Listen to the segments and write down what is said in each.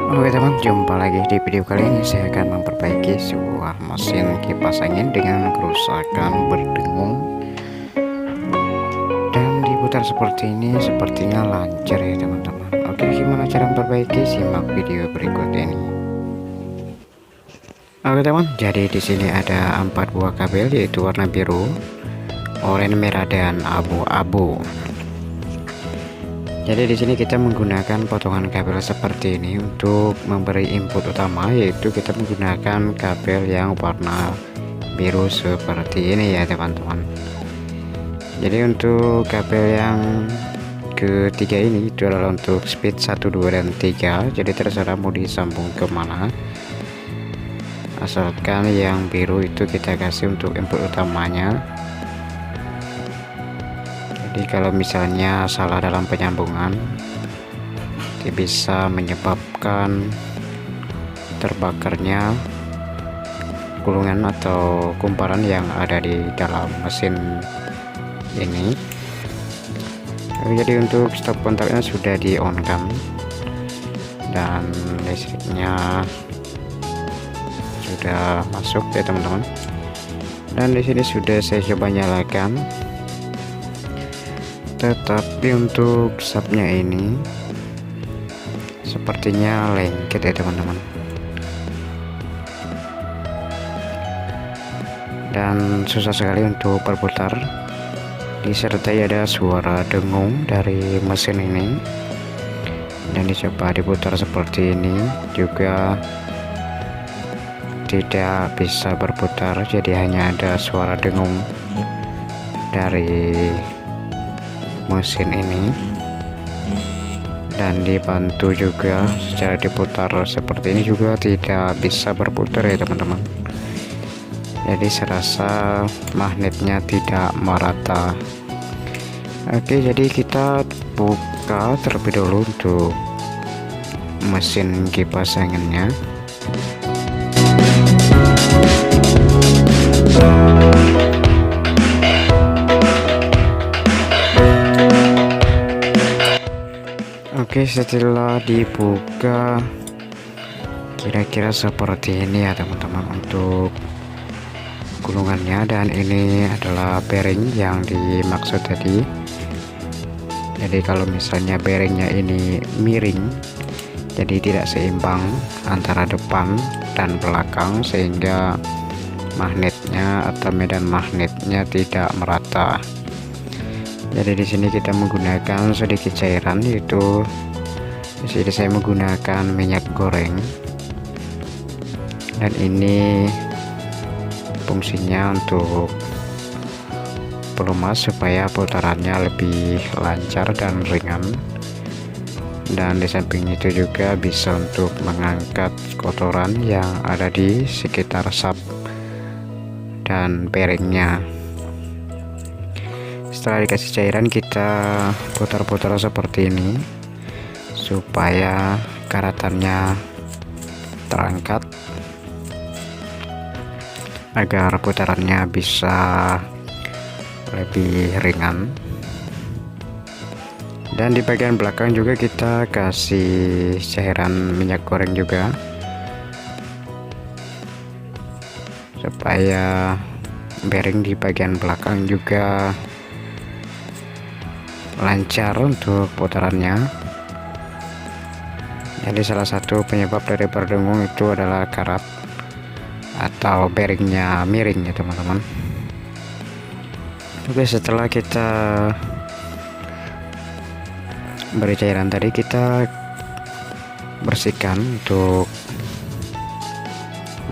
Oke teman, jumpa lagi di video kali ini. Saya akan memperbaiki sebuah mesin kipas angin dengan kerusakan berdengung dan diputar seperti ini. Sepertinya lancar ya teman-teman. Oke, gimana cara memperbaiki? Simak video berikut ini. Oke teman, jadi di sini ada 4 buah kabel, yaitu warna biru, oranye, merah, dan abu-abu. Jadi di sini kita menggunakan potongan kabel seperti ini untuk memberi input utama, yaitu kita menggunakan kabel yang warna biru seperti ini ya teman-teman. Jadi untuk kabel yang ketiga ini itu adalah untuk speed 1, 2, dan 3. Jadi terserah mau disambung kemana, asalkan yang biru itu kita kasih untuk input utamanya. Jadi kalau misalnya salah dalam penyambungan, itu bisa menyebabkan terbakarnya gulungan atau kumparan yang ada di dalam mesin ini. Jadi untuk stop kontaknya sudah di on kan, dan listriknya sudah masuk ya teman-teman. Dan di sini sudah saya coba nyalakan, tetapi untuk subnya ini sepertinya lengket ya teman-teman, dan susah sekali untuk berputar, disertai ada suara dengung dari mesin ini. Dan dicoba diputar seperti ini juga tidak bisa berputar, jadi hanya ada suara dengung dari mesin ini. Dan dibantu juga secara diputar seperti ini juga tidak bisa berputar ya teman-teman. Jadi serasa magnetnya tidak merata. Oke, jadi kita buka terlebih dulu untuk mesin kipas anginnya. Oke, setelah dibuka kira-kira seperti ini ya teman-teman untuk gulungannya. Dan ini adalah bearing yang dimaksud tadi. Jadi kalau misalnya bearingnya ini miring, jadi tidak seimbang antara depan dan belakang, sehingga magnetnya atau medan magnetnya tidak merata. Jadi di sini kita menggunakan sedikit cairan, yaitu di sini saya menggunakan minyak goreng, dan ini fungsinya untuk pelumas supaya putarannya lebih lancar dan ringan. Dan di samping itu juga bisa untuk mengangkat kotoran yang ada di sekitar sub dan bearingnya. Setelah dikasih cairan, kita putar-putar seperti ini supaya karatannya terangkat agar putarannya bisa lebih ringan. Dan di bagian belakang juga kita kasih cairan minyak goreng juga supaya bearing di bagian belakang juga lancar untuk putarannya. Jadi salah satu penyebab dari berdengung itu adalah karat atau bearingnya miring ya teman-teman. Oke, setelah kita beri cairan tadi, kita bersihkan untuk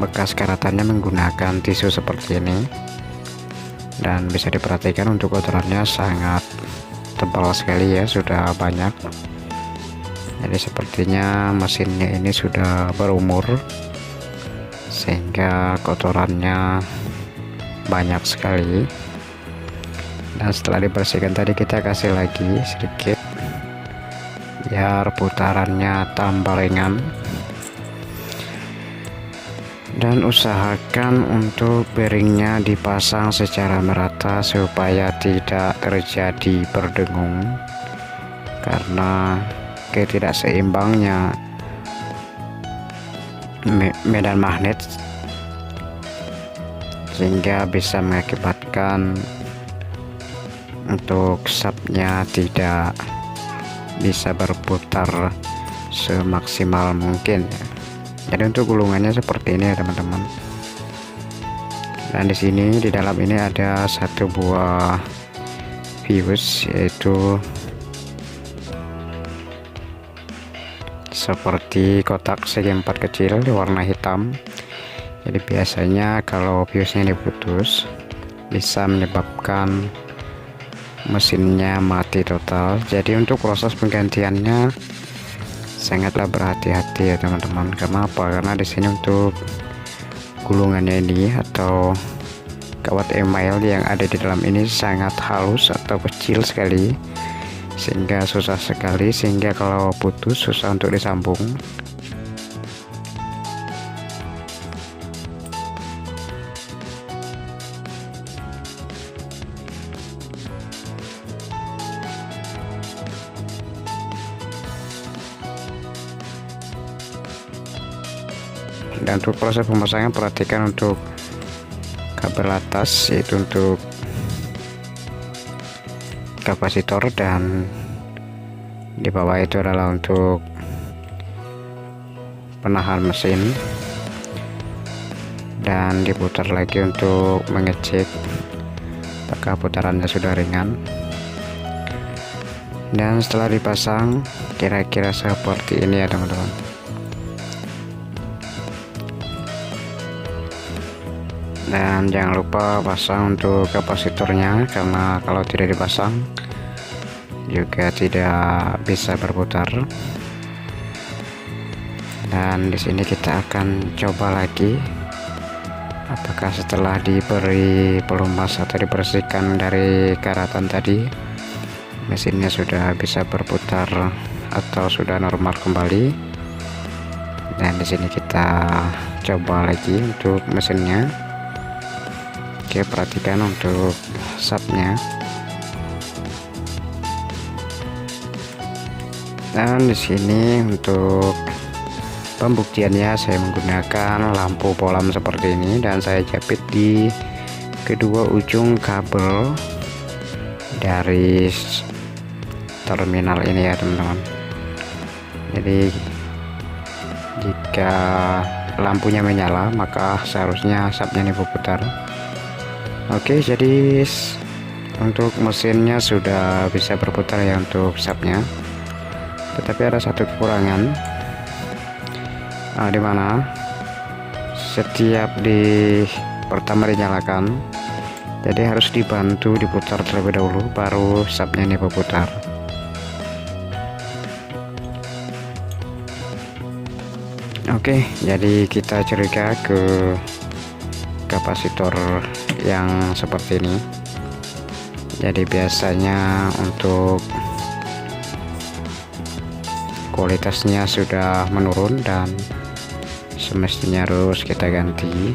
bekas karatannya menggunakan tisu seperti ini. Dan bisa diperhatikan untuk kotorannya sangat tebal sekali ya, sudah banyak. Jadi sepertinya mesinnya ini sudah berumur sehingga kotorannya banyak sekali. Dan setelah dibersihkan tadi, kita kasih lagi sedikit biar putarannya tambah ringan. Dan usahakan untuk bearingnya dipasang secara merata supaya tidak terjadi berdengung, karena ketidakseimbangnya medan magnet, sehingga bisa mengakibatkan untuk sapnya tidak bisa berputar semaksimal mungkin ya. Jadi untuk gulungannya seperti ini ya teman-teman. Dan di sini di dalam ini ada satu buah fuse, yaitu seperti kotak segi empat kecil di warna hitam. Jadi biasanya kalau fuse-nya diputus bisa menyebabkan mesinnya mati total. Jadi untuk proses penggantiannya sangatlah berhati-hati ya teman-teman. Karena apa? Karena di sini untuk gulungannya ini atau kawat email yang ada di dalam ini sangat halus atau kecil sekali, sehingga susah sekali, sehingga kalau putus susah untuk disambung. Dan untuk proses pemasangan, perhatikan untuk kabel atas, yaitu untuk kapasitor, dan di bawah itu adalah untuk penahan mesin, dan diputar lagi untuk mengecek apakah putarannya sudah ringan. Dan setelah dipasang kira-kira seperti ini ya teman-teman. Dan jangan lupa pasang untuk kapasitornya, karena kalau tidak dipasang juga tidak bisa berputar. Dan di sini kita akan coba lagi apakah setelah diberi pelumas atau dibersihkan dari karatan tadi mesinnya sudah bisa berputar atau sudah normal kembali. Dan di sini kita coba lagi untuk mesinnya. Oke, perhatikan untuk sapnya. Dan di sini untuk pembuktiannya saya menggunakan lampu bolam seperti ini, dan saya jepit di kedua ujung kabel dari terminal ini ya teman-teman. Jadi jika lampunya menyala maka seharusnya sapnya ini berputar. Oke, jadi untuk mesinnya sudah bisa berputar ya untuk sapnya, tetapi ada satu kekurangan, dimana setiap pertama dinyalakan, jadi harus dibantu diputar terlebih dahulu baru sapnya ini berputar. Oke, jadi kita curiga ke kapasitor yang seperti ini. Jadi biasanya untuk kualitasnya sudah menurun dan semestinya harus kita ganti.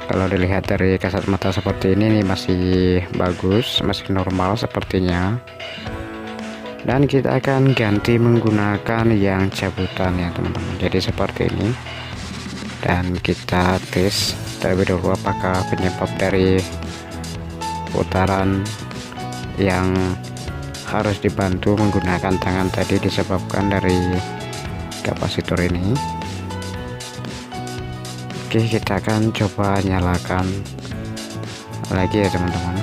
Kalau dilihat dari kasat mata seperti ini masih bagus, masih normal sepertinya. Dan kita akan ganti menggunakan yang cabutan ya teman-teman. Jadi seperti ini. Dan kita tes terlebih dahulu apakah penyebab dari putaran yang harus dibantu menggunakan tangan tadi disebabkan dari kapasitor ini. Oke, kita akan coba nyalakan lagi ya teman-teman.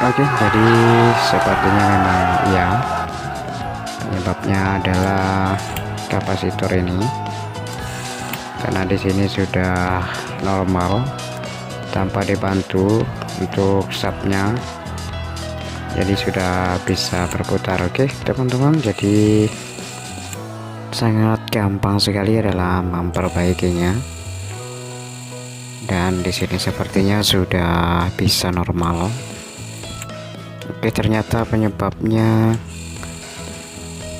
Oke, jadi sepertinya memang ya penyebabnya adalah kapasitor ini, karena di sini sudah normal tanpa dibantu untuk sapnya, jadi sudah bisa berputar. Oke teman-teman, jadi sangat gampang sekali dalam memperbaikinya, dan di sini sepertinya sudah bisa normal. Oke, ternyata penyebabnya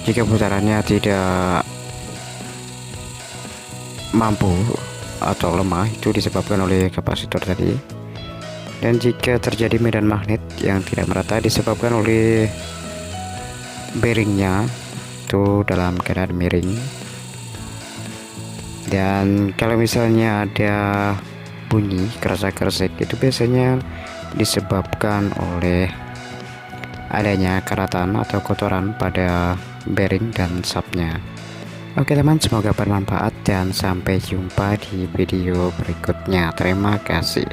jika putarannya tidak mampu atau lemah itu disebabkan oleh kapasitor tadi, dan jika terjadi medan magnet yang tidak merata disebabkan oleh bearingnya itu dalam keadaan miring. Dan kalau misalnya ada bunyi kerasa-kersik, itu biasanya disebabkan oleh adanya karatan atau kotoran pada bearing dan sapnya. Oke teman, semoga bermanfaat dan sampai jumpa di video berikutnya. Terima kasih.